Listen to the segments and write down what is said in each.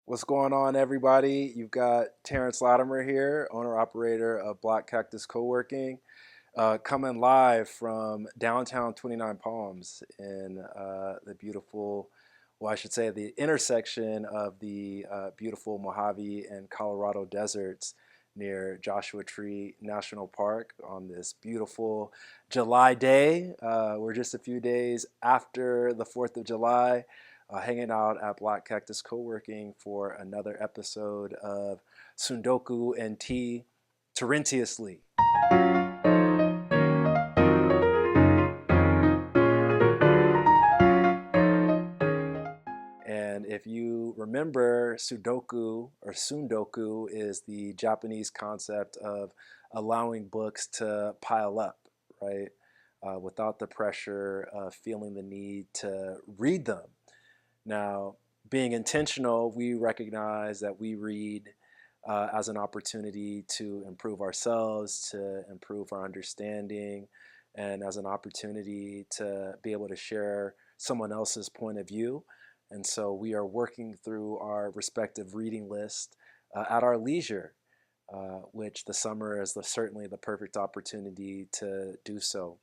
What's going on, everybody? You've got Terence Latimer here, owner-operator of Black Cactus Co-working, coming live from downtown 29 Palms in the beautiful, well, I should say the intersection of the beautiful Mojave and Colorado deserts near Joshua Tree National Park on this beautiful July day. We're just a few days after the 4th of July, hanging out at Black Cactus Co-working for another episode of Tsundoku and Tea Torrentously. And if you remember, Sudoku or Tsundoku is the Japanese concept of allowing books to pile up, right? Without the pressure of feeling the need to read them. Now, being intentional, we recognize that we read as an opportunity to improve ourselves, to improve our understanding, and as an opportunity to be able to share someone else's point of view. And so we are working through our respective reading list at our leisure, which the summer is certainly the perfect opportunity to do so.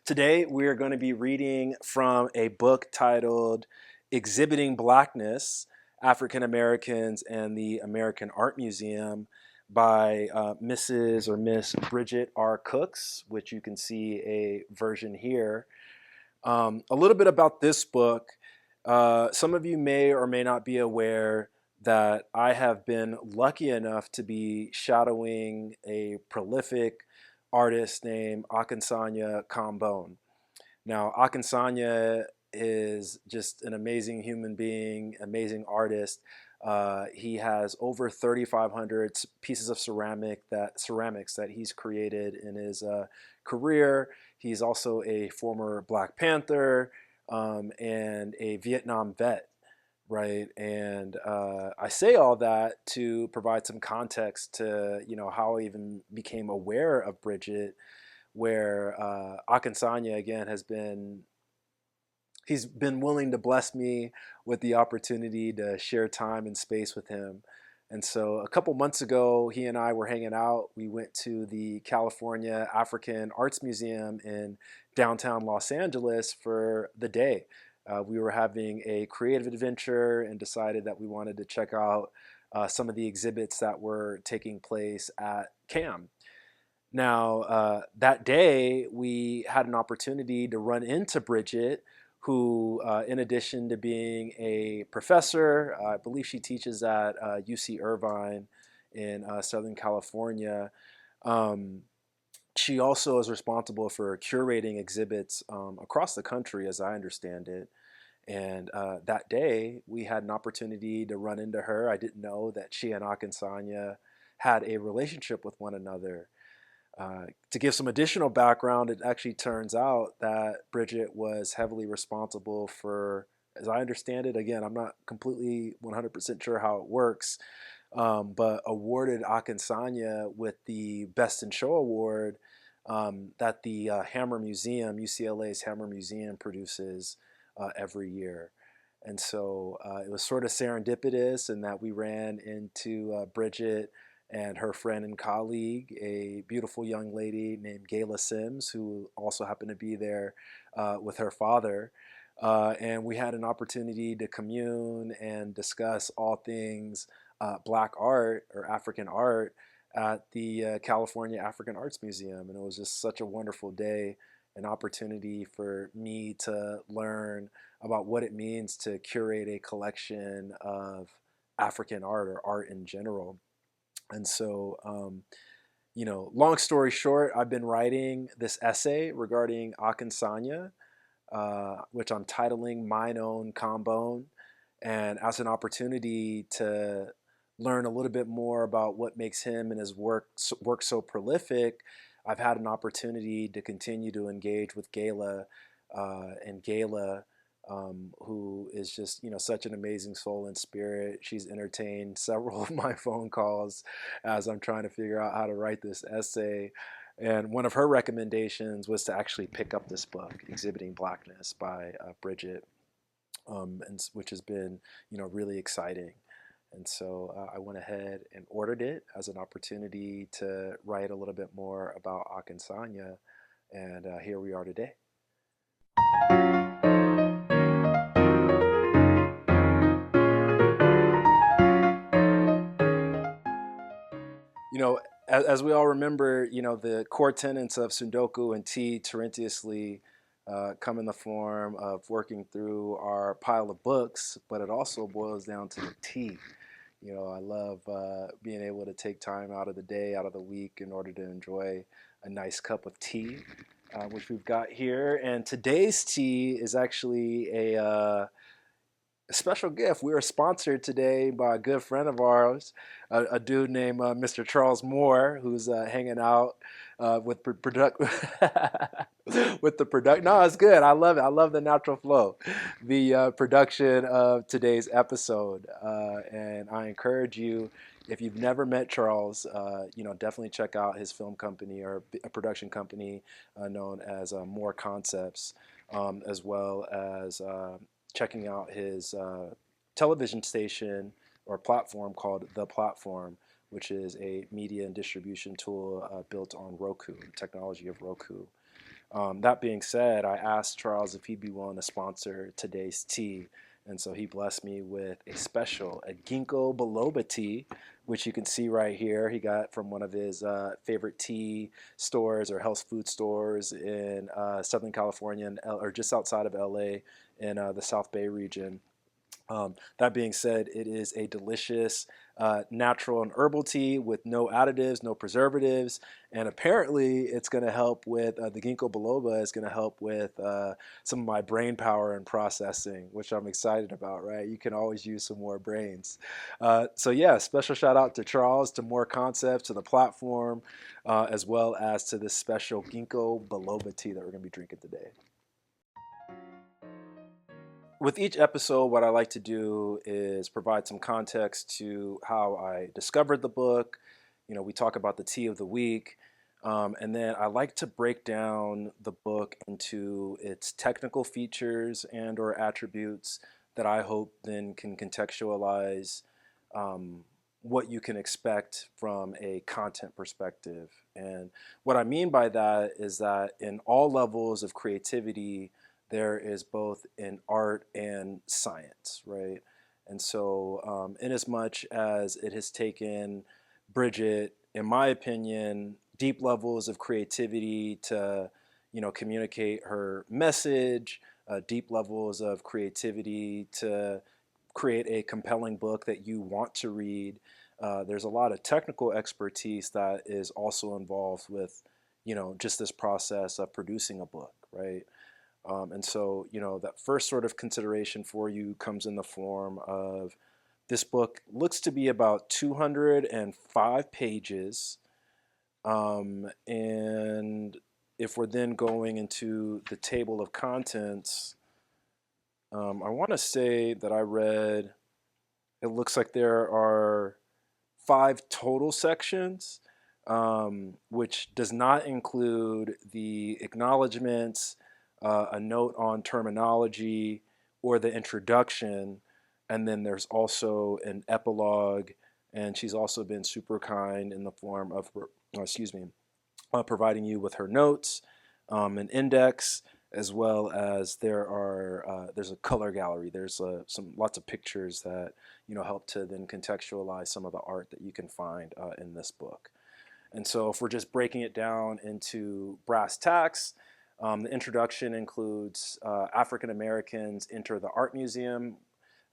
Today, we are going to be reading from a book titled Exhibiting Blackness, African Americans and the American Art Museum by Mrs. or Miss Bridget R. Cooks, which you can see a version here. A little bit about this book. Some of you may or may not be aware that I have been lucky enough to be shadowing a prolific artist named Akinsanya Kambon. Now, Akinsanya is just an amazing human being, amazing artist. He has over 3,500 pieces of ceramics that he's created in his career. He's also a former Black Panther and a Vietnam vet, right? And I say all that to provide some context to how I even became aware of Bridget, where Akinsanya again he's been willing to bless me with the opportunity to share time and space with him. And so a couple months ago, he and I were hanging out. We went to the California African Arts Museum in downtown Los Angeles for the day. We were having a creative adventure and decided that we wanted to check out some of the exhibits that were taking place at CAM. Now, that day, we had an opportunity to run into Bridget, who, in addition to being a professor, I believe she teaches at UC Irvine in Southern California. Um, she also is responsible for curating exhibits across the country, as I understand it. And that day, we had an opportunity to run into her. I didn't know that she and Akinsanya had a relationship with one another. To give some additional background, it actually turns out that Bridget was heavily responsible for, as I understand it, again, I'm not completely 100% sure how it works, but awarded Akinsanya with the Best in Show award that the Hammer Museum, UCLA's Hammer Museum, produces every year. And so it was sort of serendipitous in that we ran into Bridget and her friend and colleague, a beautiful young lady named Gayla Sims, who also happened to be there with her father. And we had an opportunity to commune and discuss all things Black art or African art at the California African Arts Museum. And it was just such a wonderful day, an opportunity for me to learn about what it means to curate a collection of African art or art in general. And so, long story short, I've been writing this essay regarding Akinsanya, which I'm titling Mine Own Kambon, and as an opportunity to learn a little bit more about what makes him and his work so prolific, I've had an opportunity to continue to engage with Gayla, and Gayla, who is just such an amazing soul and spirit. She's entertained several of my phone calls as I'm trying to figure out how to write this essay. And one of her recommendations was to actually pick up this book, Exhibiting Blackness by Bridget. which has been, really exciting. And so I went ahead and ordered it as an opportunity to write a little bit more about Akinsanya, and here we are today. You know, as we all remember, the core tenets of Tsundoku and tea torrentously come in the form of working through our pile of books, but it also boils down to the tea. I love being able to take time out of the day, out of the week, in order to enjoy a nice cup of tea, which we've got here. And today's tea is actually a special gift. We are sponsored today by a good friend of ours, a dude named Mr. Charles Moore, who's hanging out with product with the product. No, it's good. I love it. I love the natural flow, the production of today's episode, and I encourage you. If you've never met Charles, definitely check out his film company or a production company known as More Concepts, as well as checking out his television station or platform called The Platform, which is a media and distribution tool built on Roku, the technology of Roku. That being said, I asked Charles if he'd be willing to sponsor today's tea. And so he blessed me with a ginkgo biloba tea, which you can see right here. He got from one of his favorite tea stores or health food stores in Southern California, or just outside of LA in the South Bay region. That being said, it is a delicious natural and herbal tea with no additives, no preservatives, and apparently it's going to help with the ginkgo biloba is going to help with some of my brain power and processing, which I'm excited about. Right, you can always use some more brains. So yeah, special shout out to Charles, to More Concepts, to the platform, as well as to this special ginkgo biloba tea that we're going to be drinking today. With each episode, what I like to do is provide some context to how I discovered the book. We talk about the tea of the week. And then I like to break down the book into its technical features and or attributes that I hope then can contextualize what you can expect from a content perspective. And what I mean by that is that in all levels of creativity, there is both an art and science, right? And so, in as much as it has taken Bridget, in my opinion, deep levels of creativity to, communicate her message, deep levels of creativity to create a compelling book that you want to read. There's a lot of technical expertise that is also involved with, just this process of producing a book, right? And so, that first sort of consideration for you comes in the form of this book looks to be about 205 pages. And if we're then going into the table of contents, I want to say that I read, it looks like there are 5 total sections, which does not include the acknowledgments, a note on terminology, or the introduction. And then there's also an epilogue, and she's also been super kind in the form of, providing you with her notes, an index, as well as there's a color gallery. There's lots of pictures that help to then contextualize some of the art that you can find in this book. And so if we're just breaking it down into brass tacks, the introduction includes African Americans enter the art museum,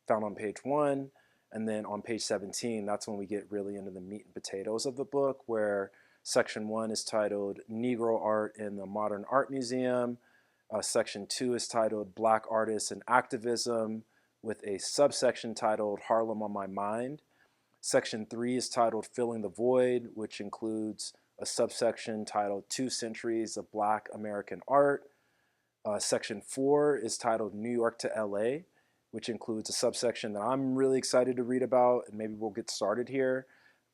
found on page 1. And then on page 17, that's when we get really into the meat and potatoes of the book, where section 1 is titled Negro Art in the Modern Art Museum. Section 2 is titled Black Artists and Activism, with a subsection titled Harlem on My Mind. Section 3 is titled Filling the Void, which includes a subsection titled 2 Centuries of Black American Art. Section 4 is titled New York to LA, which includes a subsection that I'm really excited to read about, and maybe we'll get started here,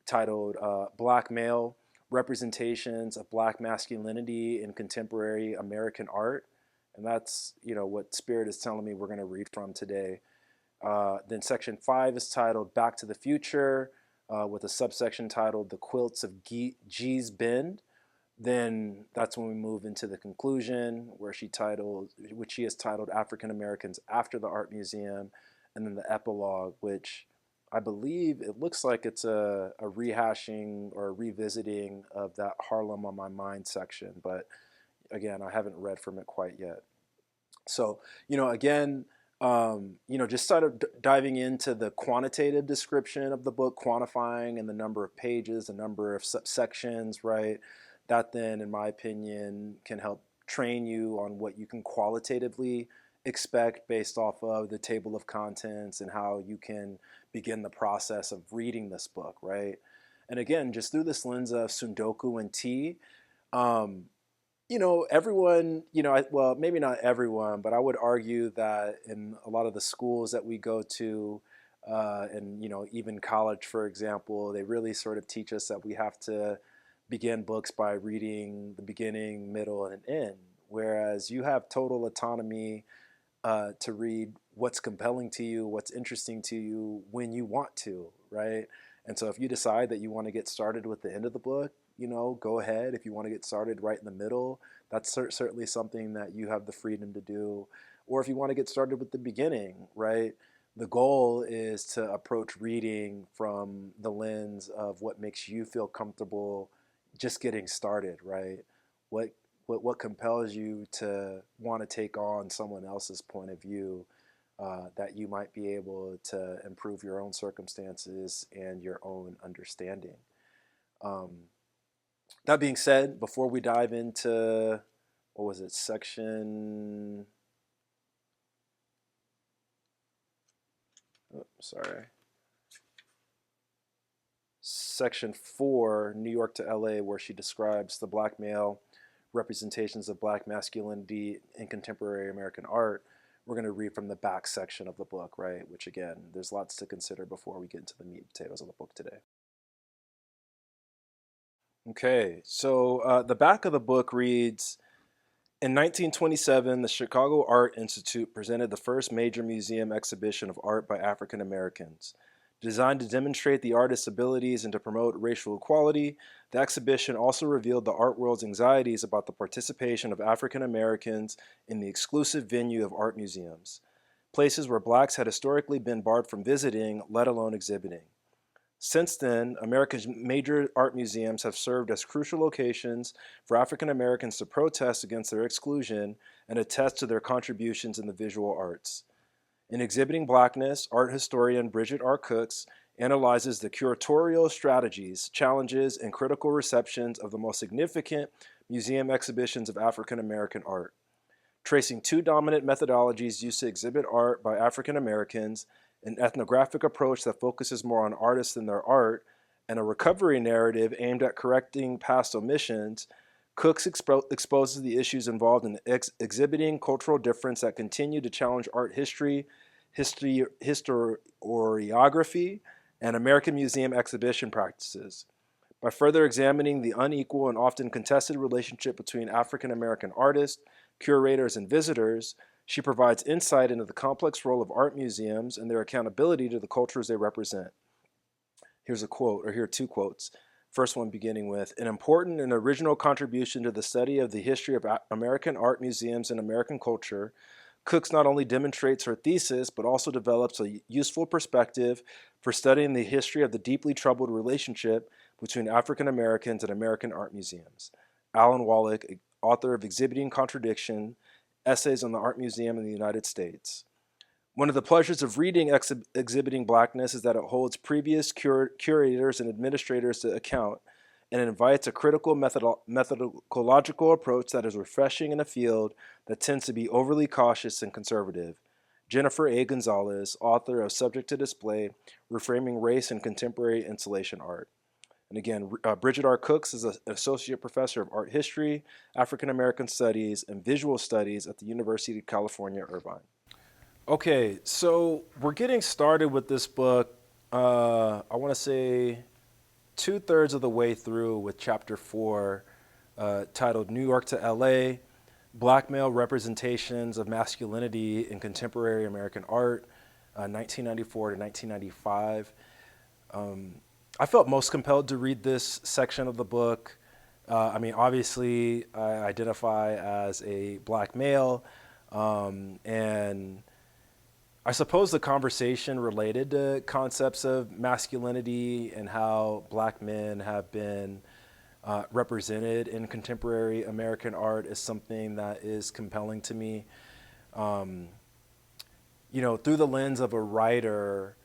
titled Black Male, Representations of Black Masculinity in Contemporary American Art. And that's, what Spirit is telling me we're going to read from today. Then section 5 is titled Back to the Future, with a subsection titled The Quilts of G's Bend. Then that's when we move into the conclusion, which she has titled African Americans After the Art Museum, and then the epilogue, which I believe it looks like it's a rehashing or a revisiting of that Harlem on My Mind section. But again, I haven't read from it quite yet. So, again, just sort of diving into the quantitative description of the book, quantifying and the number of pages, the number of subsections, right? That then, in my opinion, can help train you on what you can qualitatively expect based off of the table of contents and how you can begin the process of reading this book, right? And again, just through this lens of Tsundoku and tea, um, everyone, well, maybe not everyone, but I would argue that in a lot of the schools that we go to, and, even college, for example, they really sort of teach us that we have to begin books by reading the beginning, middle, and end. Whereas you have total autonomy to read what's compelling to you, what's interesting to you when you want to, right? And so if you decide that you want to get started with the end of the book, go ahead. If you want to get started right in the middle, that's certainly something that you have the freedom to do. Or if you want to get started with the beginning, right? The goal is to approach reading from the lens of what makes you feel comfortable just getting started, right? What compels you to want to take on someone else's point of view, that you might be able to improve your own circumstances and your own understanding. Um, that being said, before we dive into, what was it, section 4, New York to LA, where she describes the black male representations of black masculinity in contemporary American art. We're going to read from the back section of the book, right? Which, again, there's lots to consider before we get into the meat and potatoes of the book today. Okay, so the back of the book reads, in 1927, the Chicago Art Institute presented the first major museum exhibition of art by African Americans. Designed to demonstrate the artist's abilities and to promote racial equality, the exhibition also revealed the art world's anxieties about the participation of African Americans in the exclusive venue of art museums, places where blacks had historically been barred from visiting, let alone exhibiting. Since then, America's major art museums have served as crucial locations for African Americans to protest against their exclusion and attest to their contributions in the visual arts. In exhibiting Blackness, art historian Bridget R. analyzes the curatorial strategies, challenges, and critical receptions of the most significant museum exhibitions of African American art. Tracing two dominant methodologies used to exhibit art by African Americans, an ethnographic approach that focuses more on artists than their art, and a recovery narrative aimed at correcting past omissions, exposes the issues involved in exhibiting cultural difference that continue to challenge art history, historiography, and American museum exhibition practices. By further examining the unequal and often contested relationship between African American artists, curators, and visitors, she provides insight into the complex role of art museums and their accountability to the cultures they represent. Here are two quotes. First one beginning with, an important and original contribution to the study of the history of American art museums and American culture, Cooks not only demonstrates her thesis, but also develops a useful perspective for studying the history of the deeply troubled relationship between African Americans and American art museums. Alan Wallach, author of Exhibiting Contradiction, Essays on the Art Museum in the United States. One of the pleasures of reading Exhibiting Blackness is that it holds previous curators and administrators to account, and it invites a critical methodological approach that is refreshing in a field that tends to be overly cautious and conservative. Jennifer A. Gonzalez, author of Subject to Display, Reframing Race in Contemporary Installation Art. And again, Bridget R. Cooks is an associate professor of art history, African American studies, and visual studies at the University of California, Irvine. Okay, so we're getting started with this book, I want to say 2/3 of the way through with chapter 4, titled New York to LA. Black Male Representations of Masculinity in Contemporary American Art, 1994 to 1995. I felt most compelled to read this section of the book. I mean, obviously, I identify as a black male, and I suppose the conversation related to concepts of masculinity and how black men have been represented in contemporary American art is something that is compelling to me. Um, Through the lens of a writer,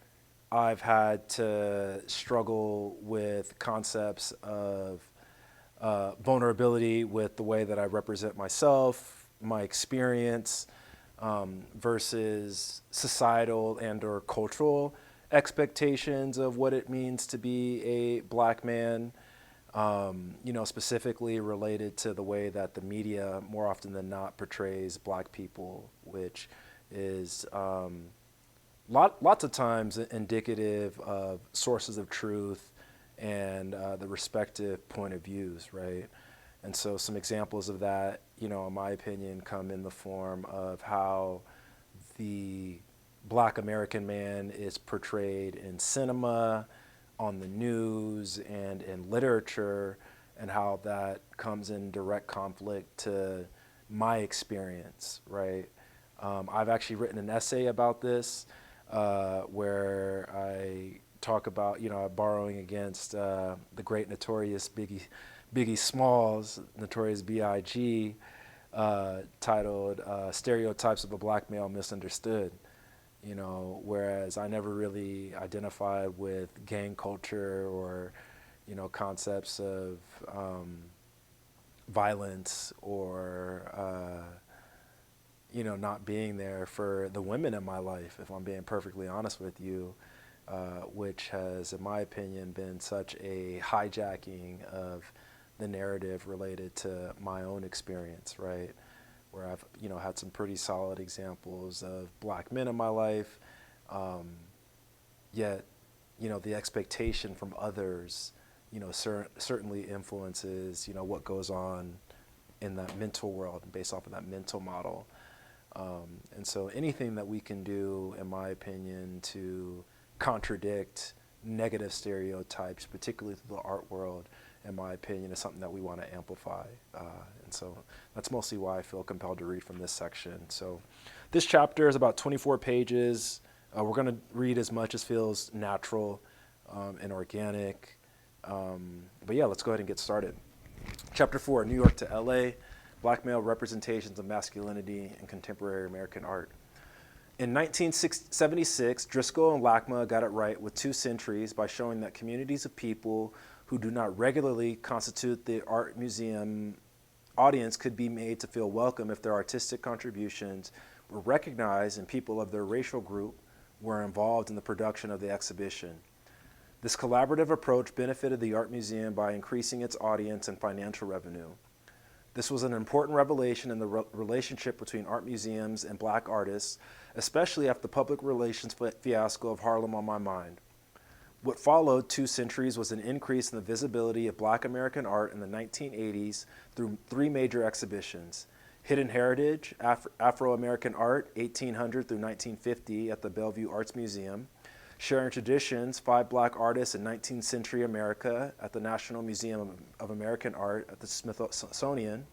I've had to struggle with concepts of vulnerability with the way that I represent myself, my experience, versus societal and or cultural expectations of what it means to be a black man, specifically related to the way that the media more often than not portrays black people, which is lots of times indicative of sources of truth and the respective point of views, right? And so some examples of that, in my opinion, come in the form of how the black American man is portrayed in cinema, on the news, and in literature, and how that comes in direct conflict to my experience, right? I've actually written an essay about this where I talk about, borrowing against the great notorious Biggie Smalls, Notorious B.I.G., titled Stereotypes of a Black Male Misunderstood. Whereas I never really identified with gang culture or, concepts of violence or, not being there for the women in my life, if I'm being perfectly honest with you, which has, in my opinion, been such a hijacking of the narrative related to my own experience, right? Where I've, had some pretty solid examples of black men in my life, yet, the expectation from others, certainly influences, what goes on in that mental world based off of that mental model. And so anything that we can do, in my opinion, to contradict negative stereotypes, particularly through the art world, in my opinion, is something that we want to amplify. And so that's mostly why I feel compelled to read from this section. So this chapter is about 24 pages. We're going to read as much as feels natural and organic. But yeah, let's go ahead and get started. Chapter 4, New York to LA, Black Male Representations of Masculinity in Contemporary American Art. In 1976, Driscoll and Lachma got it right with 2 centuries by showing that communities of people who do not regularly constitute the art museum audience could be made to feel welcome if their artistic contributions were recognized and people of their racial group were involved in the production of the exhibition. This collaborative approach benefited the art museum by increasing its audience and financial revenue. This was an important revelation in the relationship between art museums and black artists, especially after the public relations fiasco of Harlem on My Mind. What followed 2 centuries was an increase in the visibility of black American art in the 1980s through 3 major exhibitions: Hidden Heritage, Afro-American Art, 1800 through 1950 at the Bellevue Arts Museum; Sharing Traditions, 5 Black Artists in 19th Century America at the National Museum of American Art at the Smithsonian;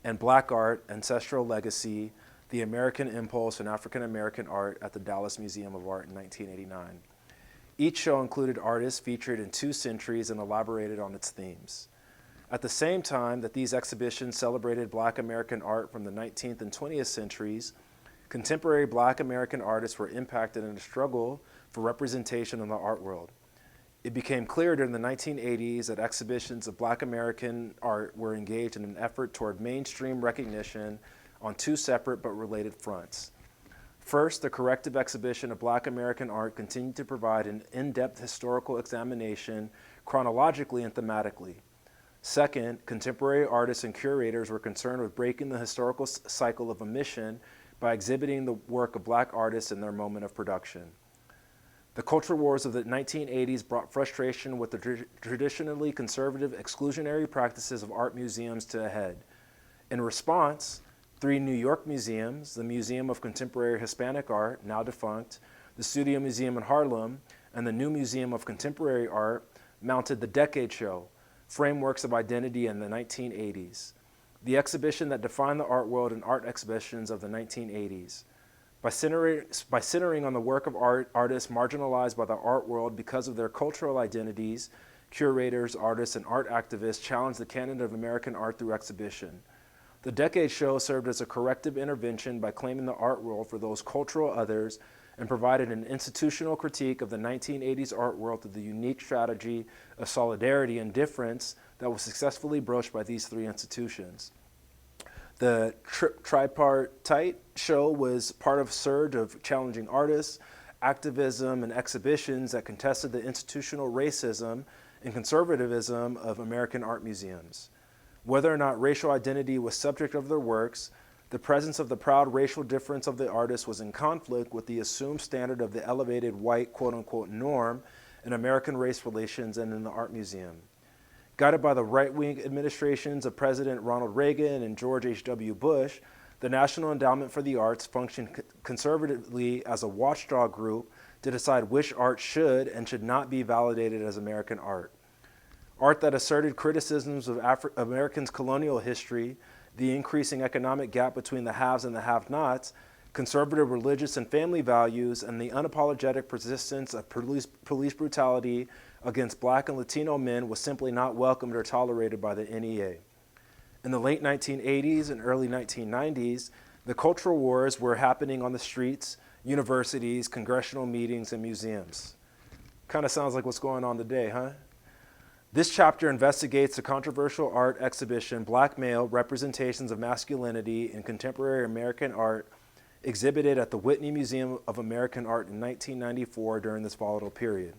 and Black Art, Ancestral Legacy, The American Impulse in African American Art at the Dallas Museum of Art in 1989. Each show included artists featured in 2 centuries and elaborated on its themes. At the same time that these exhibitions celebrated Black American art from the 19th and 20th centuries, contemporary Black American artists were impacted in a struggle for representation in the art world. It became clear during the 1980s that exhibitions of Black American art were engaged in an effort toward mainstream recognition on 2 separate but related fronts. First, the corrective exhibition of Black American art continued to provide an in-depth historical examination chronologically and thematically. Second, contemporary artists and curators were concerned with breaking the historical cycle of omission by exhibiting the work of Black artists in their moment of production. The cultural wars of the 1980s brought frustration with the traditionally conservative exclusionary practices of art museums to a head. In response, 3 New York museums, the Museum of Contemporary Hispanic Art, now defunct, the Studio Museum in Harlem, and the New Museum of Contemporary Art, mounted the Decade Show, Frameworks of Identity in the 1980s, the exhibition that defined the art world and art exhibitions of the 1980s. By centering on the work of artists marginalized by the art world because of their cultural identities, curators, artists, and art activists challenged the canon of American art through exhibition. The Decade Show served as a corrective intervention by claiming the art world for those cultural others and provided an institutional critique of the 1980s art world through the unique strategy of solidarity and difference that was successfully broached by these 3 institutions. The tripartite show was part of a surge of challenging artists, activism, and exhibitions that contested the institutional racism and conservatism of American art museums. Whether or not racial identity was subject of their works, the presence of the proud racial difference of the artist was in conflict with the assumed standard of the elevated white quote-unquote norm in American race relations and in the art museum. Guided by the right-wing administrations of President Ronald Reagan and George H.W. Bush, the National Endowment for the Arts functioned conservatively as a watchdog group to decide which art should and should not be validated as American art. Art that asserted criticisms of Americans' colonial history, the increasing economic gap between the haves and the have-nots, conservative religious and family values, and the unapologetic persistence of police brutality against Black and Latino men was simply not welcomed or tolerated by the NEA. In the late 1980s and early 1990s, the cultural wars were happening on the streets, universities, congressional meetings, and museums. Kind of sounds like what's going on today, huh? This chapter investigates the controversial art exhibition Black Male Representations of Masculinity in Contemporary American Art, exhibited at the Whitney Museum of American Art in 1994 during this volatile period.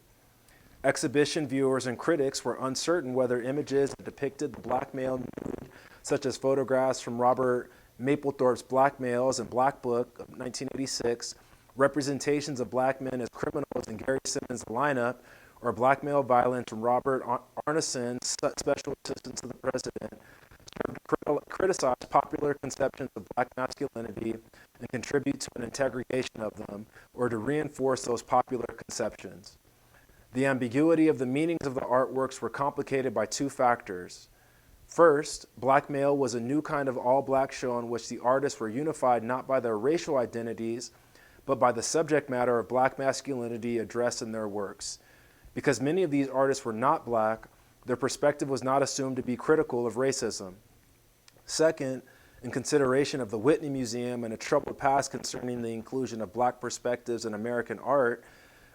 Exhibition viewers and critics were uncertain whether images that depicted the black male nude, such as photographs from Robert Mapplethorpe's Black Males and Black Book of 1986, representations of black men as criminals in Gary Simmons' Lineup, or black male violence from Robert Arneson, special assistant to the president, served to criticize popular conceptions of black masculinity and contribute to an integration of them, or to reinforce those popular conceptions. The ambiguity of the meanings of the artworks were complicated by 2 factors. First, Black Male was a new kind of all-black show in which the artists were unified not by their racial identities, but by the subject matter of black masculinity addressed in their works. Because many of these artists were not black, their perspective was not assumed to be critical of racism. Second, in consideration of the Whitney Museum and a troubled past concerning the inclusion of black perspectives in American art,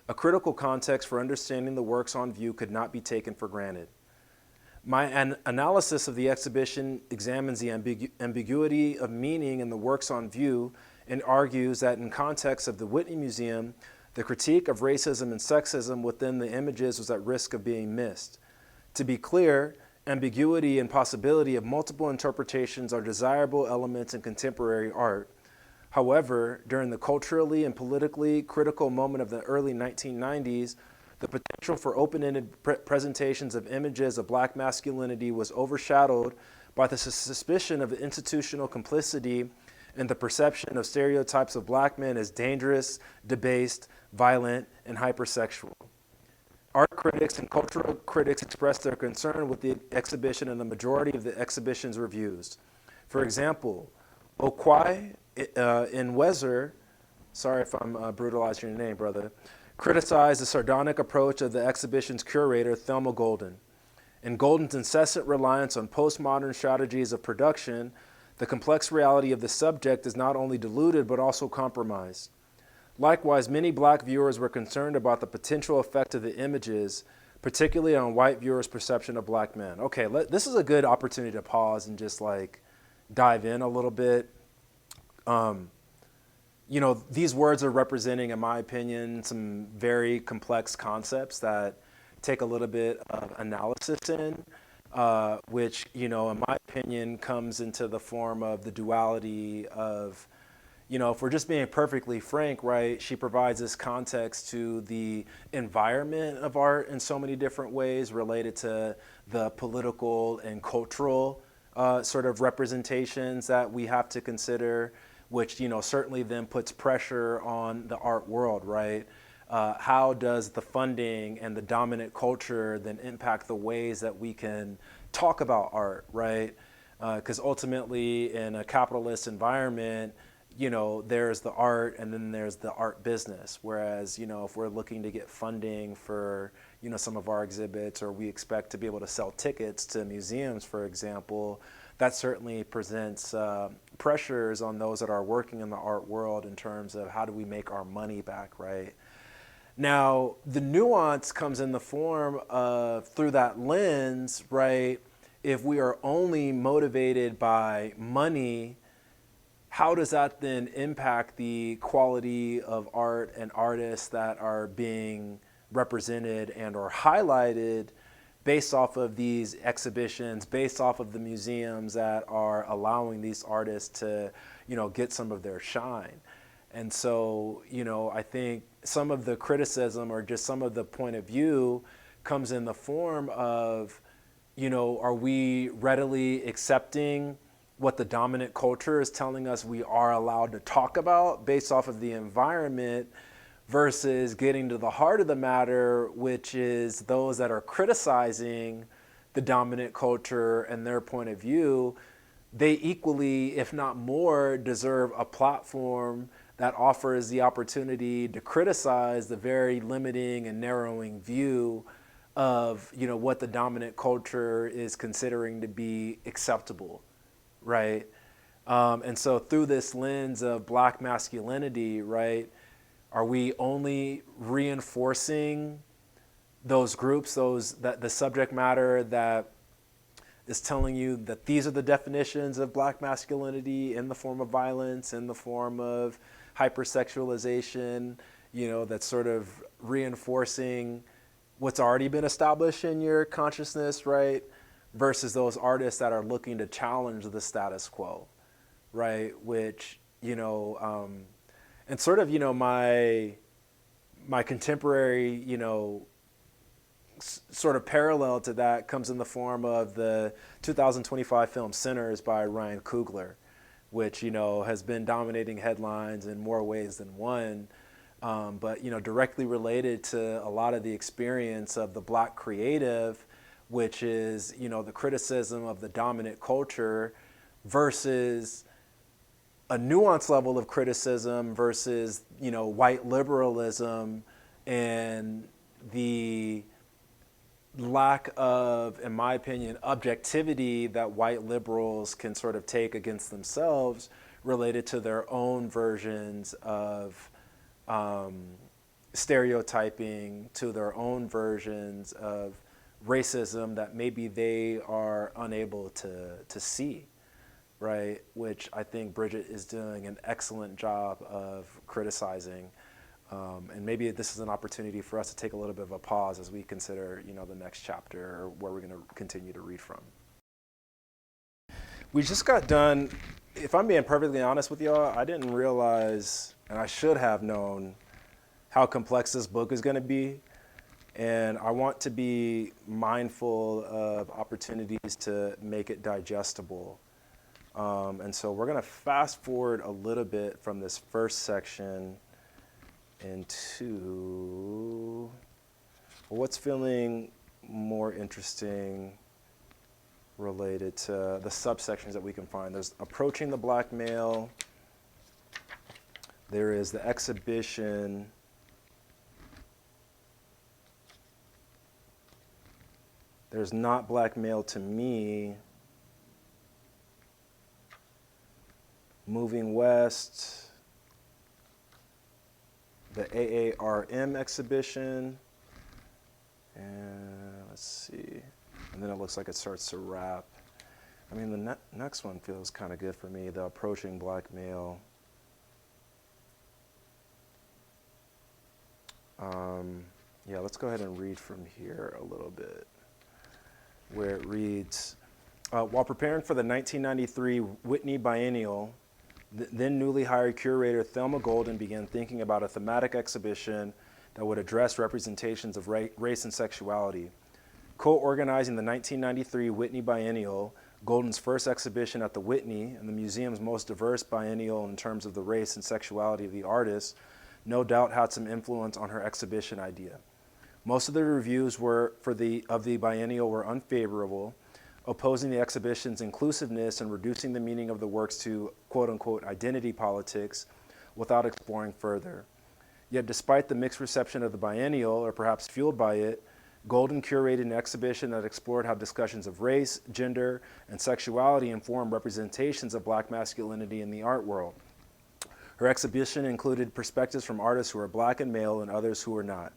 a critical context for understanding the works on view could not be taken for granted. My analysis of the exhibition examines the ambiguity of meaning in the works on view and argues that in context of the Whitney Museum, the critique of racism and sexism within the images was at risk of being missed. To be clear, ambiguity and possibility of multiple interpretations are desirable elements in contemporary art. However, during the culturally and politically critical moment of the early 1990s, the potential for open-ended presentations of images of black masculinity was overshadowed by the suspicion of institutional complicity and the perception of stereotypes of black men as dangerous, debased, violent, and hypersexual. Art critics and cultural critics expressed their concern with the exhibition in the majority of the exhibition's reviews. For example, Okwai in Wezer, sorry if I'm brutalizing your name, brother, criticized the sardonic approach of the exhibition's curator, Thelma Golden. In Golden's incessant reliance on postmodern strategies of production, the complex reality of the subject is not only diluted but also compromised. Likewise, many black viewers were concerned about the potential effect of the images, particularly on white viewers' perception of black men. Okay, this is a good opportunity to pause and just like dive in a little bit. You know, these words are representing, in my opinion, some very complex concepts that take a little bit of analysis in, which, you know, in my opinion, comes into the form of the duality of, you know, if we're just being perfectly frank, right, she provides this context to the environment of art in so many different ways related to the political and cultural sort of representations that we have to consider, which, certainly then puts pressure on the art world, right? How does the funding and the dominant culture then impact the ways that we can talk about art, right? Because ultimately, in a capitalist environment, there's the art and then there's the art business. Whereas, if we're looking to get funding for, some of our exhibits, or we expect to be able to sell tickets to museums, for example, that certainly presents pressures on those that are working in the art world in terms of how do we make our money back, right? Now, the nuance comes in the form of, through that lens, right? If we are only motivated by money, how does that then impact the quality of art and artists that are being represented and or highlighted based off of these exhibitions, based off of the museums that are allowing these artists to, get some of their shine? And so, I think some of the criticism or just some of the point of view comes in the form of, are we readily accepting what the dominant culture is telling us we are allowed to talk about based off of the environment, versus getting to the heart of the matter, which is those that are criticizing the dominant culture and their point of view, they equally, if not more, deserve a platform that offers the opportunity to criticize the very limiting and narrowing view of, what the dominant culture is considering to be acceptable, right? And so through this lens of Black masculinity, right, are we only reinforcing those groups, that the subject matter that is telling you that these are the definitions of Black masculinity in the form of violence, in the form of hypersexualization, that's sort of reinforcing what's already been established in your consciousness, right? Versus those artists that are looking to challenge the status quo, right? Which, and sort of, my contemporary, sort of parallel to that comes in the form of the 2025 film Sinners by Ryan Coogler, which, has been dominating headlines in more ways than one, but, directly related to a lot of the experience of the Black creative, which is, the criticism of the dominant culture versus a nuanced level of criticism versus, white liberalism and the lack of, in my opinion, objectivity that white liberals can sort of take against themselves related to their own versions of stereotyping, to their own versions of racism that maybe they are unable to see, right? Which I think Bridget is doing an excellent job of criticizing. And maybe this is an opportunity for us to take a little bit of a pause as we consider, the next chapter or where we're going to continue to read from. We just got done. If I'm being perfectly honest with y'all, I didn't realize, and I should have known, how complex this book is going to be. And I want to be mindful of opportunities to make it digestible. And so we're going to fast forward a little bit from this first section into what's feeling more interesting related to the subsections that we can find. There's approaching the Black male. There is the exhibition. There's not Black male to me. Moving west. The AARM exhibition. And let's see. And then it looks like it starts to wrap. I mean, the next one feels kind of good for me, the approaching Black male. Yeah, let's go ahead and read from here a little bit, where it reads, while preparing for the 1993 Whitney Biennial, then newly hired curator Thelma Golden began thinking about a thematic exhibition that would address representations of race and sexuality. Co-organizing the 1993 Whitney Biennial, Golden's first exhibition at the Whitney, and the museum's most diverse biennial in terms of the race and sexuality of the artist, no doubt had some influence on her exhibition idea. Most of the reviews of the biennial were unfavorable, opposing the exhibition's inclusiveness and reducing the meaning of the works to quote-unquote identity politics without exploring further. Yet despite the mixed reception of the biennial, or perhaps fueled by it, Golden curated an exhibition that explored how discussions of race, gender, and sexuality inform representations of Black masculinity in the art world. Her exhibition included perspectives from artists who are Black and male and others who are not.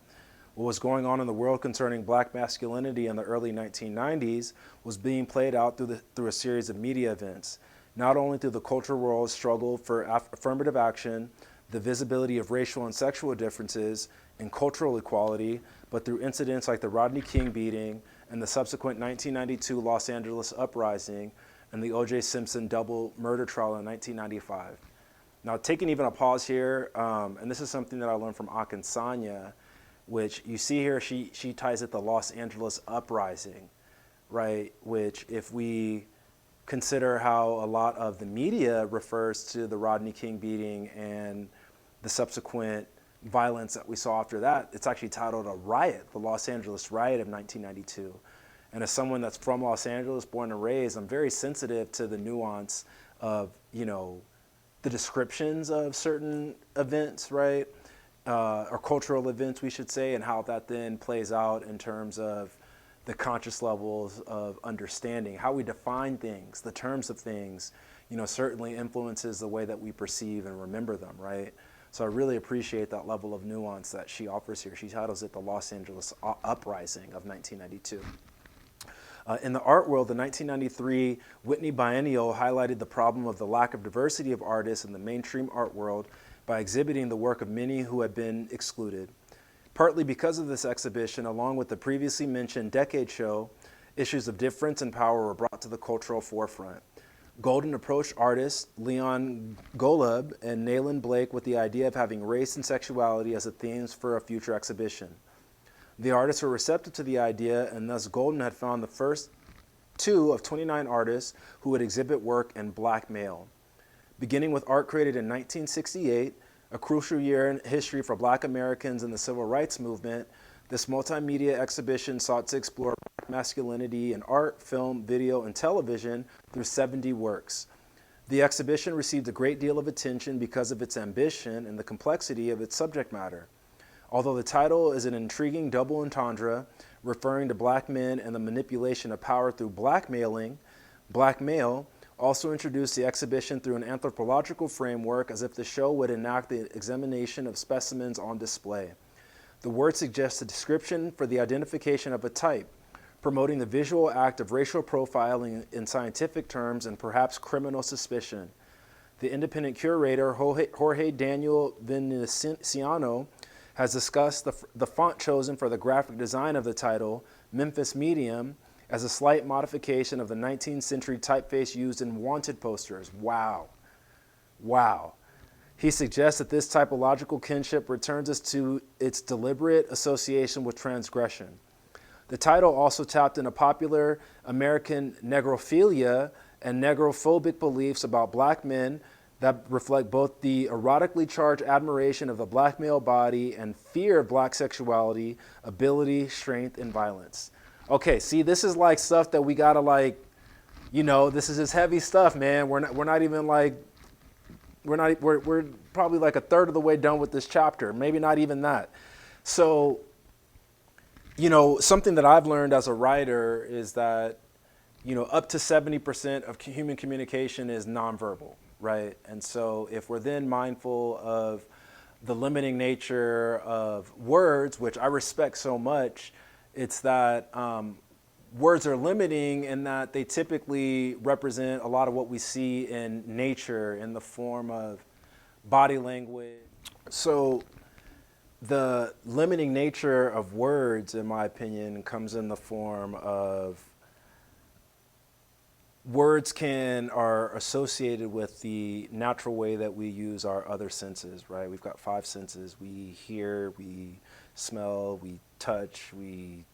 What was going on in the world concerning Black masculinity in the early 1990s was being played out through a series of media events, not only through the cultural world's struggle for affirmative action, the visibility of racial and sexual differences, and cultural equality, but through incidents like the Rodney King beating and the subsequent 1992 Los Angeles uprising and the O.J. Simpson double murder trial in 1995. Now, taking even a pause here, and this is something that I learned from Akinsanya, which you see here, she ties it the Los Angeles uprising, right? Which, if we consider how a lot of the media refers to the Rodney King beating and the subsequent violence that we saw after that, it's actually titled a riot, the Los Angeles riot of 1992. And as someone that's from Los Angeles, born and raised, I'm very sensitive to the nuance of, the descriptions of certain events, right? Or cultural events, we should say, and how that then plays out in terms of the conscious levels of understanding. How we define things, the terms of things, certainly influences the way that we perceive and remember them, right? So I really appreciate that level of nuance that she offers here. She titles it the Los Angeles Uprising of 1992. In the art world, the 1993 Whitney Biennial highlighted the problem of the lack of diversity of artists in the mainstream art world by exhibiting the work of many who had been excluded. Partly because of this exhibition, along with the previously mentioned Decade Show, issues of difference and power were brought to the cultural forefront. Golden approached artists Leon Golub and Nayland Blake with the idea of having race and sexuality as the themes for a future exhibition. The artists were receptive to the idea, and thus Golden had found the first two of 29 artists who would exhibit work in Black male. Beginning with art created in 1968, a crucial year in history for Black Americans in the Civil Rights Movement, this multimedia exhibition sought to explore Black masculinity in art, film, video, and television through 70 works. The exhibition received a great deal of attention because of its ambition and the complexity of its subject matter. Although the title is an intriguing double entendre, referring to Black men and the manipulation of power through blackmailing, Black male also introduced the exhibition through an anthropological framework as if the show would enact the examination of specimens on display. The word suggests a description for the identification of a type, promoting the visual act of racial profiling in scientific terms and perhaps criminal suspicion. The independent curator, Jorge Daniel Veneciano, has discussed the font chosen for the graphic design of the title, Memphis Medium, as a slight modification of the 19th century typeface used in wanted posters. Wow. Wow. He suggests that this typological kinship returns us to its deliberate association with transgression. The title also tapped into popular American negrophilia and negrophobic beliefs about Black men that reflect both the erotically charged admiration of the Black male body and fear of Black sexuality, ability, strength, and violence. Okay, see, this is like stuff that we gotta this is just heavy stuff, man. We're probably like a third of the way done with this chapter, maybe not even that. So, something that I've learned as a writer is that, up to 70% of human communication is nonverbal, right? And so if we're then mindful of the limiting nature of words, which I respect so much, it's that words are limiting in that they typically represent a lot of what we see in nature in the form of body language. So the limiting nature of words, in my opinion, comes in the form of words are associated with the natural way that we use our other senses, right? We've got 5 senses. We hear, we smell, we touch, we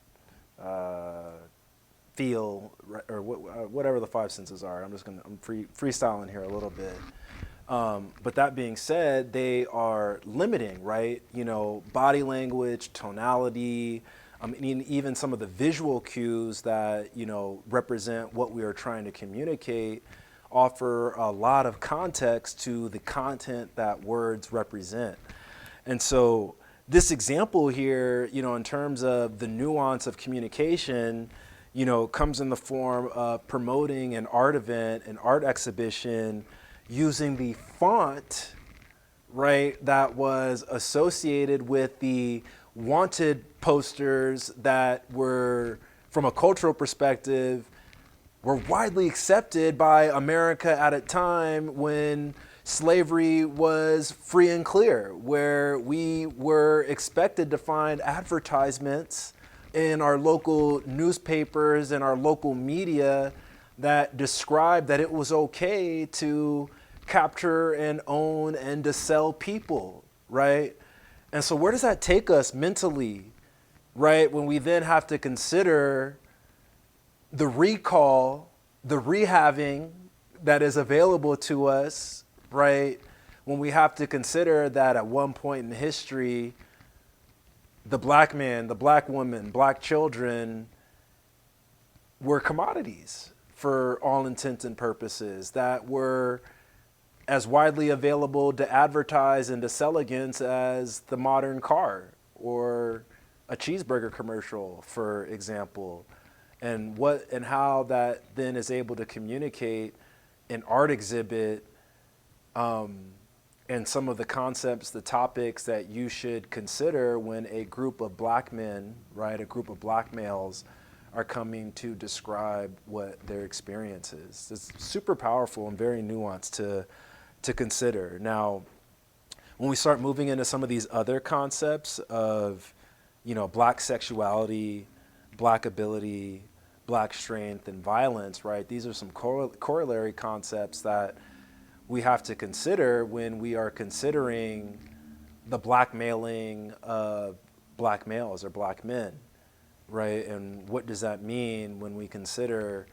feel, or whatever the five senses are. I'm freestyling here a little bit. But that being said, they are limiting, right? You know, body language, tonality, even some of the visual cues that, you know, represent what we are trying to communicate offer a lot of context to the content that words represent. And so this example here, you know, in terms of the nuance of communication, you know, comes in the form of promoting an art event, an art exhibition, using the font, right, that was associated with the wanted posters that were, from a cultural perspective, were widely accepted by America at a time when slavery was free and clear, where we were expected to find advertisements in our local newspapers and our local media that described that it was okay to capture and own and to sell people, right? And so where does that take us mentally, right? When we then have to consider the recall, the rehaving that is available to us, right? When we have to consider that at one point in history, the black man, the black woman, black children were commodities for all intents and purposes, that were as widely available to advertise and to sell against as the modern car or a cheeseburger commercial, for example. And what and how that then is able to communicate an art exhibit, and some of the concepts, the topics that you should consider when a group of black men, right, a group of black males are coming to describe what their experience is. It's super powerful and very nuanced to consider. Now, when we start moving into some of these other concepts of, you know, black sexuality, black ability, black strength, and violence, right? These are some corollary concepts that we have to consider when we are considering the blackmailing of black males or black men, right? And what does that mean when we consider,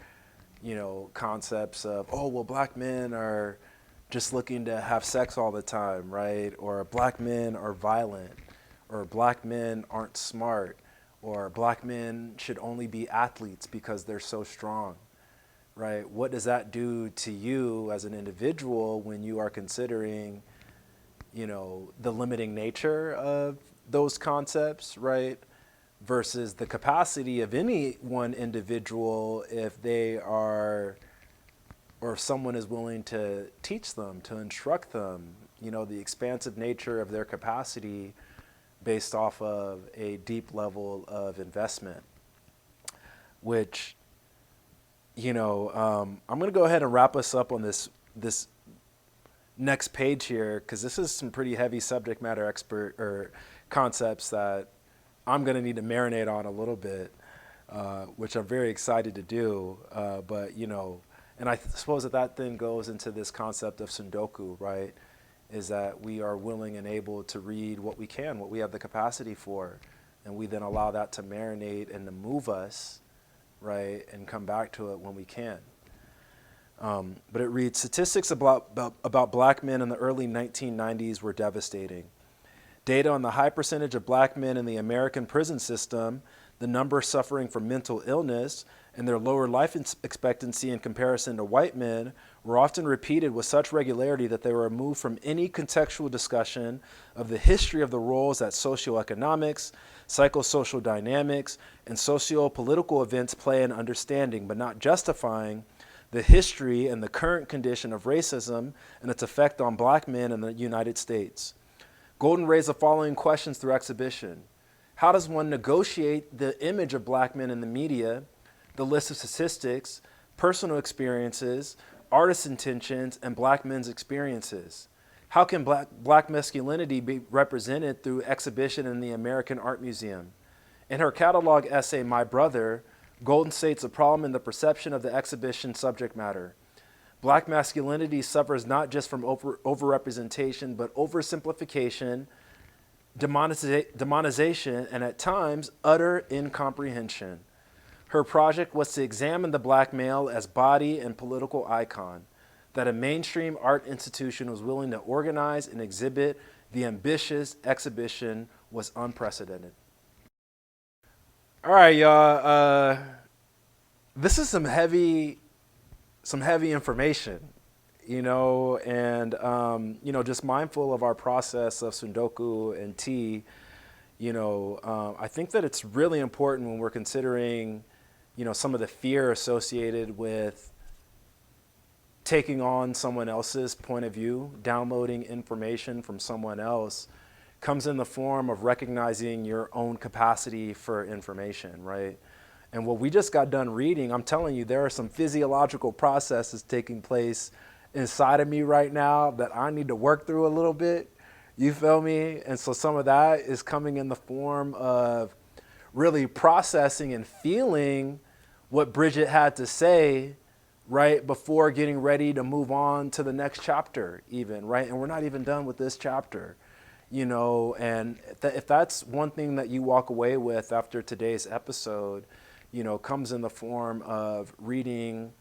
you know, concepts of, oh, well, black men are just looking to have sex all the time, right? Or black men are violent, or black men aren't smart, or black men should only be athletes because they're so strong, right? What does that do to you as an individual when you are considering, you know, the limiting nature of those concepts, right? Versus the capacity of any one individual, if they are, or if someone is willing to teach them, to instruct them, you know, the expansive nature of their capacity based off of a deep level of investment, which, you know, I'm going to go ahead and wrap us up on this next page here, because this is some pretty heavy subject matter expert or concepts that I'm going to need to marinate on a little bit, which I'm very excited to do. But, you know, and I suppose that then goes into this concept of Tsundoku, right? Is that we are willing and able to read what we can, what we have the capacity for, and we then allow that to marinate and to move us, right, and come back to it when we can. But it reads, statistics about black men in the early 1990s were devastating. Data on the high percentage of black men in the American prison system, the number suffering from mental illness, and their lower life expectancy in comparison to white men were often repeated with such regularity that they were removed from any contextual discussion of the history of the roles that socioeconomics, psychosocial dynamics, and socio-political events play in understanding, but not justifying, the history and the current condition of racism and its effect on black men in the United States. Golden raised the following questions through exhibition. How does one negotiate the image of black men in the media, the list of statistics, personal experiences, artist intentions, and black men's experiences? How can black masculinity be represented through exhibition in the American Art Museum? In her catalog essay, My Brother, Golden states a problem in the perception of the exhibition subject matter. Black masculinity suffers not just from overrepresentation, but oversimplification, demonization, and at times, utter incomprehension. Her project was to examine the black male as body and political icon. That a mainstream art institution was willing to organize and exhibit the ambitious exhibition was unprecedented. All right, y'all. This is some heavy information, and just mindful of our process of Tsundoku and tea. I think that it's really important when we're considering, some of the fear associated with taking on someone else's point of view, downloading information from someone else, comes in the form of recognizing your own capacity for information, right? And what we just got done reading, I'm telling you, there are some physiological processes taking place inside of me right now that I need to work through a little bit. You feel me? And so some of that is coming in the form of really processing and feeling what Bridget had to say right before getting ready to move on to the next chapter even, right? And we're not even done with this chapter, and if that's one thing that you walk away with after today's episode, comes in the form of reading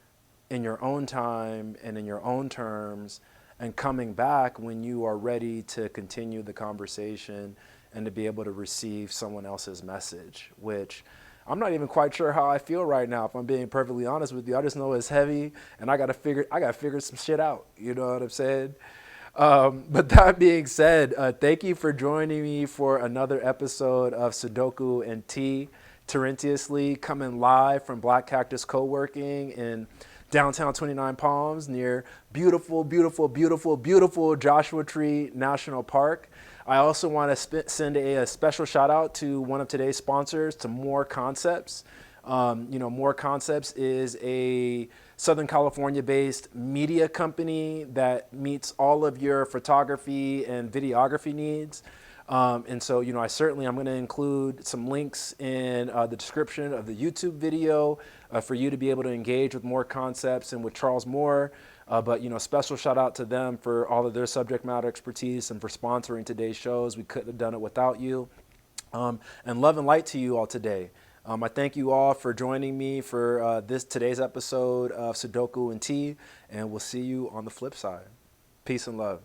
in your own time and in your own terms and coming back when you are ready to continue the conversation and to be able to receive someone else's message, which I'm not even quite sure how I feel right now. If I'm being perfectly honest with you, I just know it's heavy and I gotta figure some shit out. You know what I'm saying? But that being said, thank you for joining me for another episode of Tsundoku and Tea, Terentiously, coming live from Black Cactus Co-working in downtown 29 Palms near beautiful, beautiful, beautiful, beautiful Joshua Tree National Park. I also want to send a special shout out to one of today's sponsors, to More Concepts. More Concepts is a Southern California-based media company that meets all of your photography and videography needs. And so, I'm going to include some links in the description of the YouTube video for you to be able to engage with More Concepts and with Charles Moore. But special shout out to them for all of their subject matter expertise and for sponsoring today's shows. We couldn't have done it without you. And love and light to you all today. I thank you all for joining me for today's episode of Tsundoku and Tea, and we'll see you on the flip side. Peace and love.